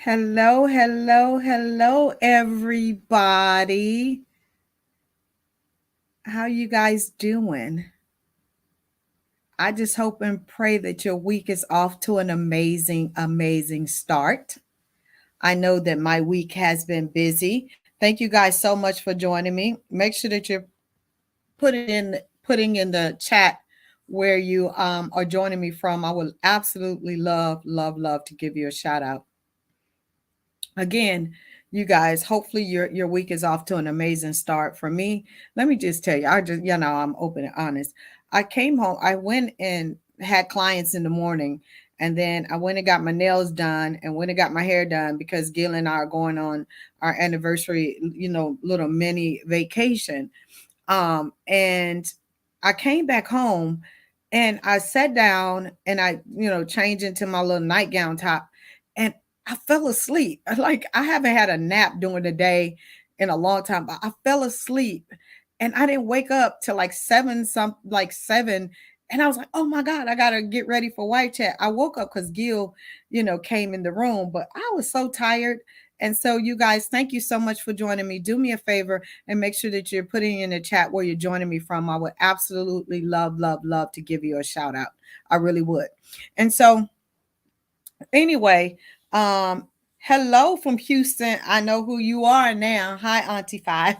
Hello, hello, hello, everybody. How you guys doing? I just hope and pray that your week is off to an amazing, amazing start. I know that my week has been busy. Thank you guys so much for joining me. Make sure that you're putting in the chat where you are joining me from. I would absolutely love to give you a shout out. Again, you guys, hopefully your week is off to an amazing start. For me, let me just tell you, I'm open and honest. I came home, I went and had clients in the morning, and then I went and got my nails done and went and got my hair done because Gil and I are going on our anniversary, little mini vacation. And I came back home and I sat down and I changed into my little nightgown top, and I fell asleep. Like, I haven't had a nap during the day in a long time, but I fell asleep and I didn't wake up till like seven. And I was like, oh my God, I gotta get ready for white chat. I woke up because Gil, came in the room, but I was so tired. And so, you guys, thank you so much for joining me. Do me a favor and make sure that you're putting in the chat where you're joining me from. I would absolutely love to give you a shout out. I really would. And so, anyway, um, hello from Houston. I know who you are now. Hi, Auntie Five.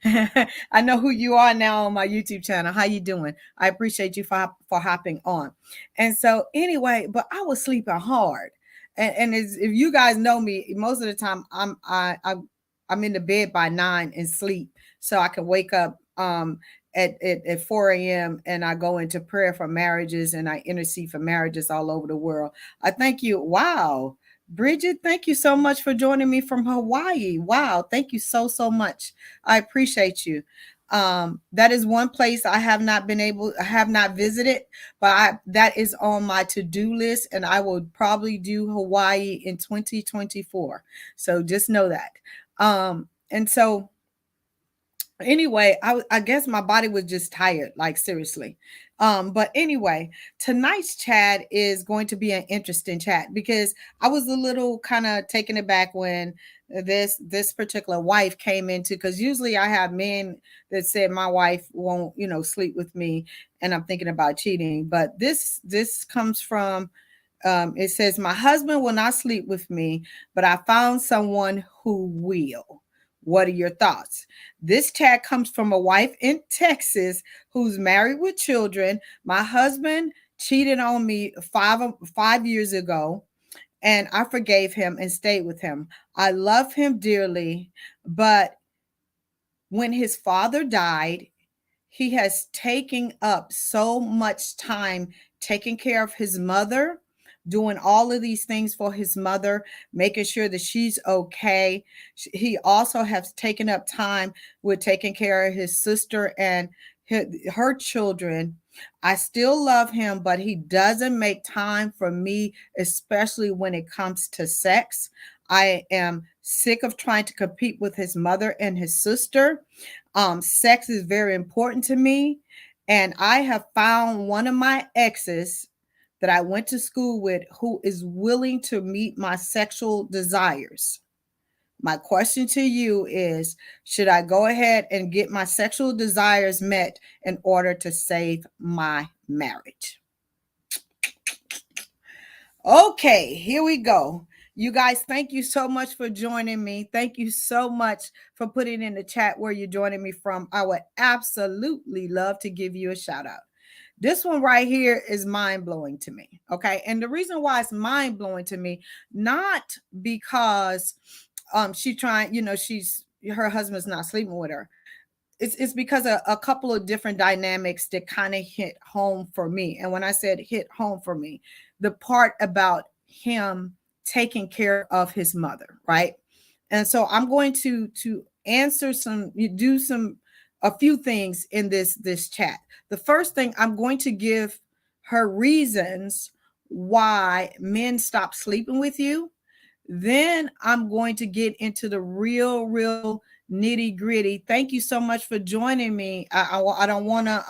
I know who you are now on my YouTube channel. How you doing? I appreciate you for hopping on. And so, anyway, but I was sleeping hard. And if you guys know me, most of the time I'm in the bed by 9 and sleep, so I can wake up at 4 a.m. and I go into prayer for marriages and I intercede for marriages all over the world. I thank you. Wow. Bridget, thank you so much for joining me from Hawaii. Wow. Thank you so much. I appreciate you. That is one place I have not visited, but that is on my to-do list, and I will probably do Hawaii in 2024. So just know that. And so anyway, I guess my body was just tired, like seriously. But anyway, tonight's chat is going to be an interesting chat because I was a little kind of taken aback when this particular wife came into, because usually I have men that said my wife won't sleep with me and I'm thinking about cheating, but this comes from it says, my husband will not sleep with me, but I found someone who will. What are your thoughts? This chat comes from a wife in Texas who's married with children. My husband cheated on me 5 years ago, and I forgave him and stayed with him. I love him dearly, but when his father died, he has taken up so much time taking care of his mother, doing all of these things for his mother, making sure that she's okay. He also has taken up time with taking care of his sister and her children. I still love him, but he doesn't make time for me, especially when it comes to sex. I am sick of trying to compete with his mother and his sister. Sex is very important to me. And I have found one of my exes that I went to school with who is willing to meet my sexual desires. My question to you is, should I go ahead and get my sexual desires met in order to save my marriage? Okay, here we go. You guys, thank you so much for joining me. Thank you so much for putting in the chat where you're joining me from. I would absolutely love to give you a shout out. This one right here is mind blowing to me. Okay. And the reason why it's mind blowing to me, not because she's trying, her husband's not sleeping with her. It's because a couple of different dynamics that kind of hit home for me. And when I said hit home for me, the part about him taking care of his mother, right? And so I'm going to answer a few things in this chat. The first thing, I'm going to give her reasons why men stop sleeping with you. Then I'm going to get into the real nitty gritty. Thank you so much for joining me. I don't want to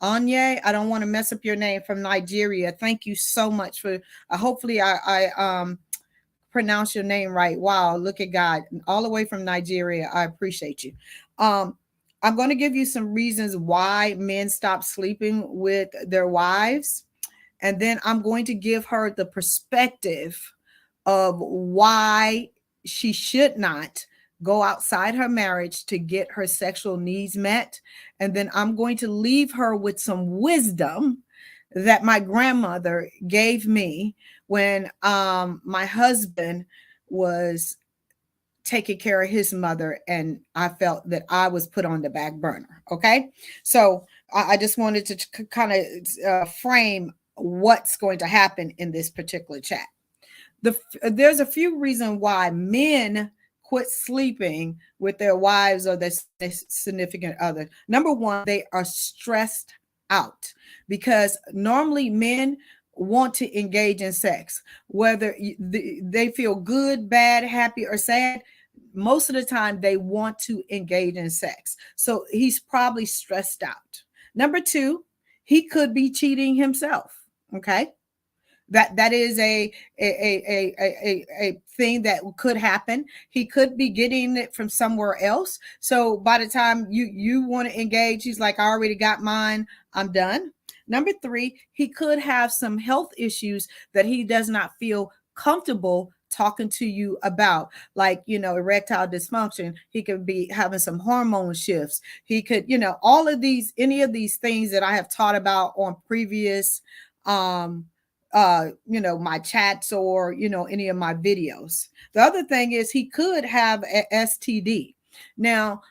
Anye, I don't want to mess up your name, from Nigeria. Thank you so much for hopefully I pronounce your name right. Wow, look at God. All the way from Nigeria. I appreciate you. Um, I'm going to give you some reasons why men stop sleeping with their wives. And then I'm going to give her the perspective of why she should not go outside her marriage to get her sexual needs met. And then I'm going to leave her with some wisdom that my grandmother gave me when my husband was taking care of his mother and I felt that I was put on the back burner. Okay. So I just wanted to kind of frame what's going to happen in this particular chat. There's a few reasons why men quit sleeping with their wives or their significant other. Number one, they are stressed out because normally men want to engage in sex, whether they feel good, bad, happy, or sad. Most of the time, they want to engage in sex. So he's probably stressed out. Number two, he could be cheating himself. Okay, that is a thing that could happen. He could be getting it from somewhere else. So by the time you want to engage, he's like, I already got mine, I'm done. Number three, he could have some health issues that he does not feel comfortable talking to you about, like, erectile dysfunction. He could be having some hormone shifts. He could, all of these, any of these things that I have taught about on previous my chats or any of my videos. The other thing is he could have a STD. Now,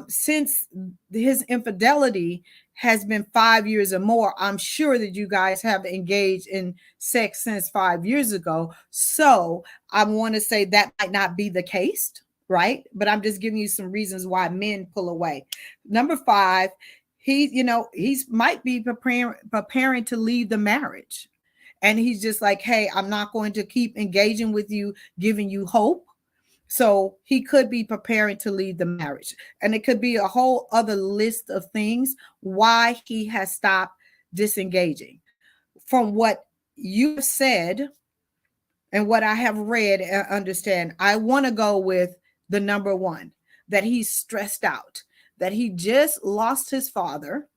since his infidelity has been 5 years or more, I'm sure that you guys have engaged in sex since 5 years ago. So I want to say that might not be the case, right? But I'm just giving you some reasons why men pull away. Number five, he's might be preparing to leave the marriage. And he's just like, hey, I'm not going to keep engaging with you, giving you hope. So he could be preparing to leave the marriage. And it could be a whole other list of things why he has stopped disengaging. From what you said and what I have read and understand, I want to go with the number one, that he's stressed out, that he just lost his father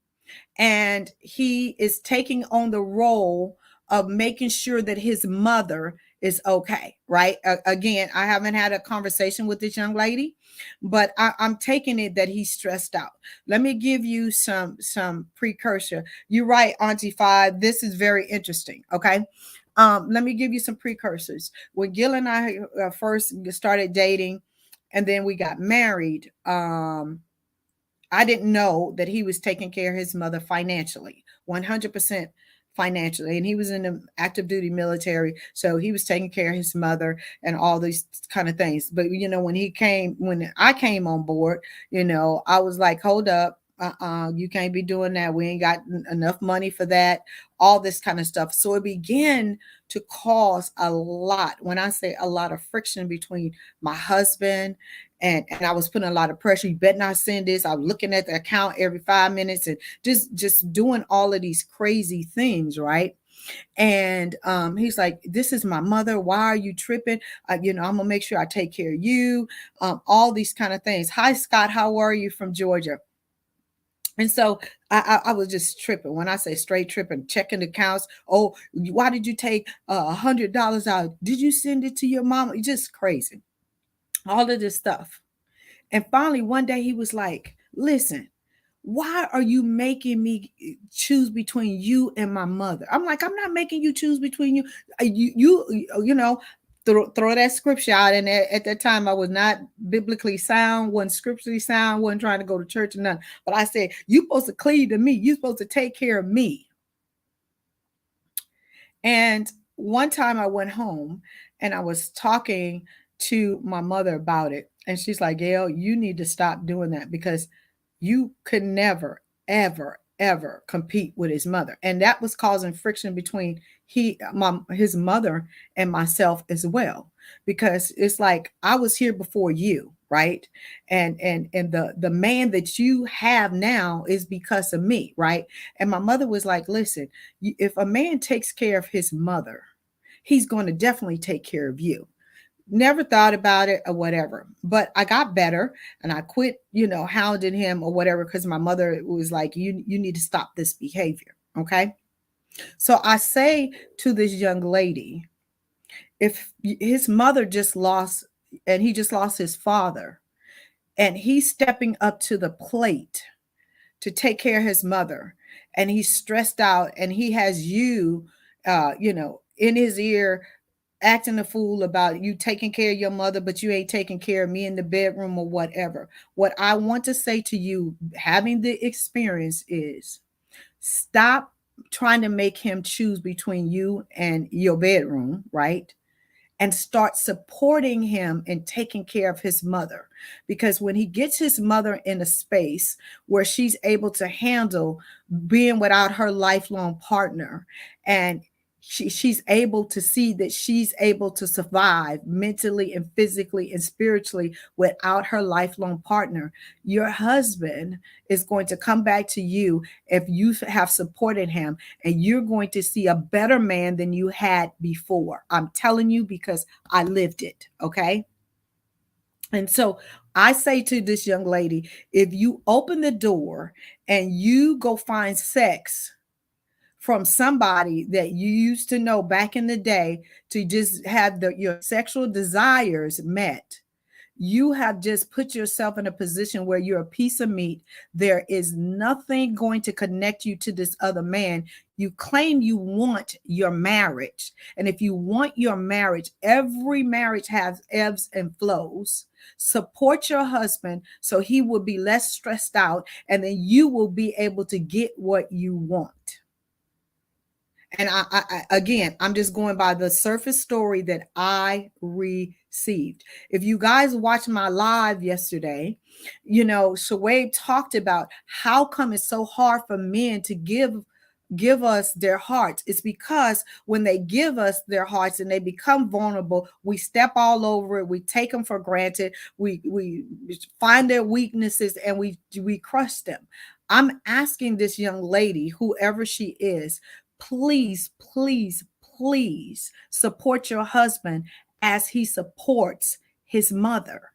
and he is taking on the role of making sure that his mother is okay, right? Again, I haven't had a conversation with this young lady, but I'm taking it that he's stressed out. Let me give you some precursor. You're right, Auntie Five. This is very interesting. Okay. Let me give you some precursors. When Gil and I first started dating, and then we got married, I didn't know that he was taking care of his mother financially, 100% financially. And he was in the active duty military. So he was taking care of his mother and all these kind of things. But, when I came on board, I was like, hold up. You can't be doing that. We ain't got enough money for that, all this kind of stuff. So it began to cause a lot, when I say a lot, of friction between my husband and I was putting a lot of pressure. You better not send this. I was looking at the account every 5 minutes and just doing all of these crazy things, right? And he's like, this is my mother. Why are you tripping? I'm gonna make sure I take care of you. All these kind of things. Hi, Scott. How are you from Georgia? And so I was just tripping. When I say straight tripping, checking accounts. Oh, why did you take $100 out? Did you send it to your mama? Just crazy. All of this stuff. And finally, one day he was like, listen, why are you making me choose between you and my mother? I'm like, I'm not making you choose between you. Throw that scripture out. And at that time, I was not biblically sound, wasn't scripturally sound, wasn't trying to go to church or nothing. But I said, you're supposed to cleave to me. You're supposed to take care of me. And one time I went home and I was talking to my mother about it. And she's like, Gail, you need to stop doing that because you could never, ever, ever compete with his mother. And that was causing friction between his mother and myself as well. Because it's like, I was here before you, right? And the man that you have now is because of me, right? And my mother was like, listen, if a man takes care of his mother, he's going to definitely take care of you. Never thought about it or whatever. But I got better and I quit, hounding him or whatever, because my mother was like, you need to stop this behavior. Okay. So I say to this young lady, if his mother just lost and he just lost his father, and he's stepping up to the plate to take care of his mother, and he's stressed out, and he has you, in his ear, acting a fool about you taking care of your mother, but you ain't taking care of me in the bedroom or whatever. What I want to say to you, having the experience, is stop trying to make him choose between you and your bedroom, right? And start supporting him and taking care of his mother. Because when he gets his mother in a space where she's able to handle being without her lifelong partner, and she's able to see that she's able to survive mentally and physically and spiritually without her lifelong partner, your husband is going to come back to you if you have supported him, and you're going to see a better man than you had before. I'm telling you, because I lived it. Okay. And so I say to this young lady, if you open the door and you go find sex from somebody that you used to know back in the day to just have your sexual desires met, you have just put yourself in a position where you're a piece of meat. There is nothing going to connect you to this other man. You claim you want your marriage. And if you want your marriage, every marriage has ebbs and flows. Support your husband so he will be less stressed out, and then you will be able to get what you want. And again, I'm just going by the surface story that I received. If you guys watched my live yesterday, Shoaib talked about how come it's so hard for men to give us their hearts. It's because when they give us their hearts and they become vulnerable, we step all over it. We take them for granted. We find their weaknesses and we crush them. I'm asking this young lady, whoever she is, please, please, please support your husband as he supports his mother,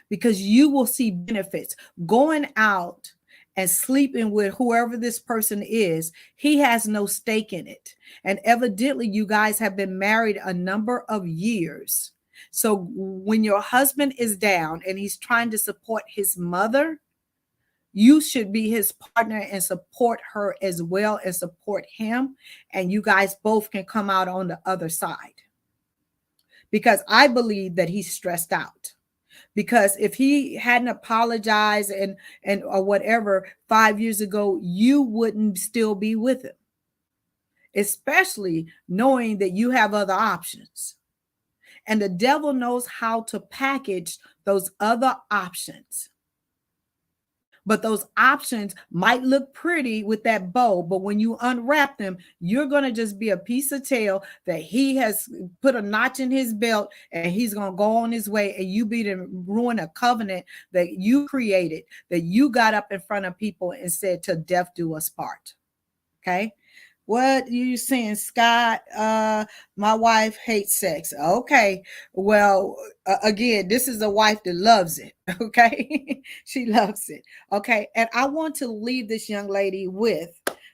because you will see benefits. Going out and sleeping with whoever this person is, he has no stake in it. And evidently, you guys have been married a number of years. So when your husband is down and he's trying to support his mother, you should be his partner and support her as well and support him. And you guys both can come out on the other side. Because I believe that he's stressed out. Because if he hadn't apologized and or whatever 5 years ago, you wouldn't still be with him. Especially knowing that you have other options. And the devil knows how to package those other options. But those options might look pretty with that bow, but when you unwrap them, you're going to just be a piece of tail that he has put a notch in his belt, and he's going to go on his way, and you be to ruin a covenant that you created, that you got up in front of people and said, "To death do us part." Okay. What you saying, Scott? My wife hates sex. Okay. Well, again, this is a wife that loves it. Okay. She loves it. Okay. And I want to leave this young lady with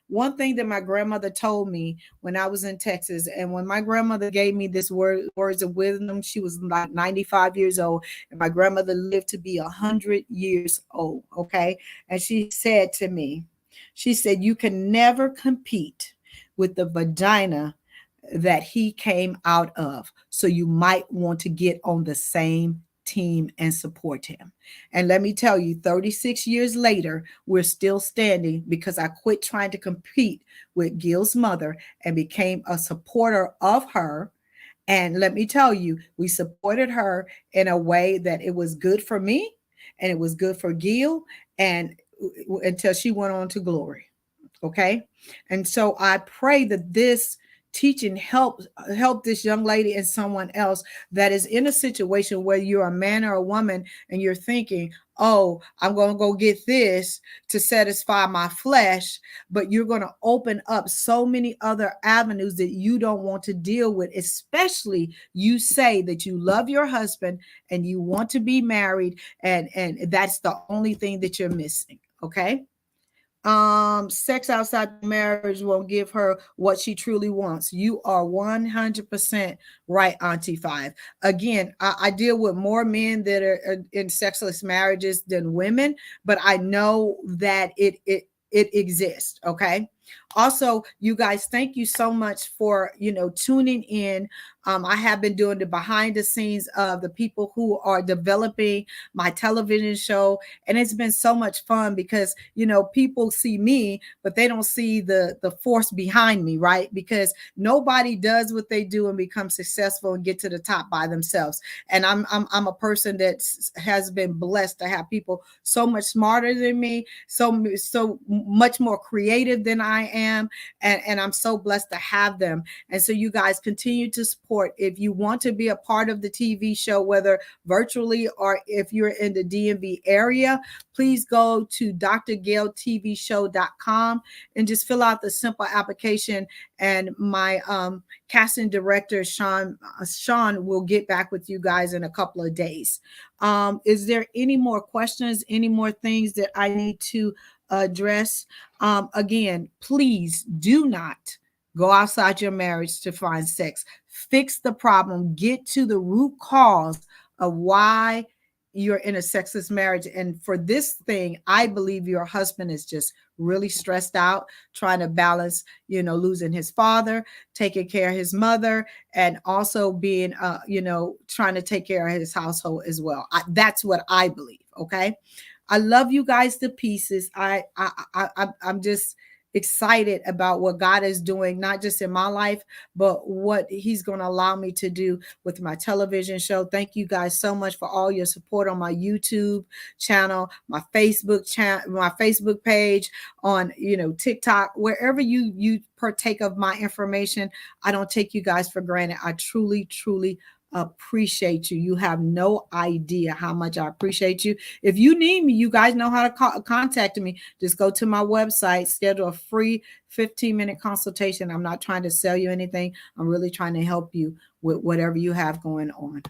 one thing that my grandmother told me when I was in Texas. And when my grandmother gave me this words of wisdom, she was like 95 years old. And my grandmother lived to be 100 years old. Okay. And she said to me, she said, you can never compete with the vagina that he came out of. So you might want to get on the same team and support him. And let me tell you, 36 years later, we're still standing because I quit trying to compete with Gail's mother and became a supporter of her. And let me tell you, we supported her in a way that it was good for me and it was good for Gail, and until she went on to glory. Okay. And so I pray that this teaching help this young lady and someone else that is in a situation where you're a man or a woman and you're thinking, oh, I'm going to go get this to satisfy my flesh, but you're going to open up so many other avenues that you don't want to deal with, especially you say that you love your husband and you want to be married, and that's the only thing that you're missing. Okay. Sex outside the marriage won't give her what she truly wants. You are 100% right, Auntie Five. Again, I deal with more men that are in sexless marriages than women, but I know that it exists. Okay. Also, you guys, thank you so much for tuning in. I have been doing the behind the scenes of the people who are developing my television show, and it's been so much fun because people see me, but they don't see the force behind me, right? Because nobody does what they do and become successful and get to the top by themselves. And I'm a person that has been blessed to have people so much smarter than me, so much more creative than I am, and I'm so blessed to have them. And so you guys continue to support. If you want to be a part of the TV show, whether virtually or if you're in the DMV area, please go to drgailtvshow.com and just fill out the simple application. And my casting director, Sean will get back with you guys in a couple of days. Is there any more questions, any more things that I need to address? Again, please do not go outside your marriage to find sex. Fix the problem. Get to the root cause of why you're in a sexless marriage. And for this thing, I believe your husband is just really stressed out, trying to balance, losing his father, taking care of his mother, and also being, trying to take care of his household as well. That's what I believe. Okay. I love you guys to pieces. I'm just excited about what God is doing, not just in my life, but what He's going to allow me to do with my television show. Thank you guys so much for all your support on my YouTube channel, my Facebook page, on TikTok, wherever you partake of my information. I don't take you guys for granted. I truly, truly appreciate you. You have no idea how much I appreciate you. If you need me, you guys know how to contact me. Just go to my website, schedule a free 15-minute consultation. I'm not trying to sell you anything. I'm really trying to help you with whatever you have going on.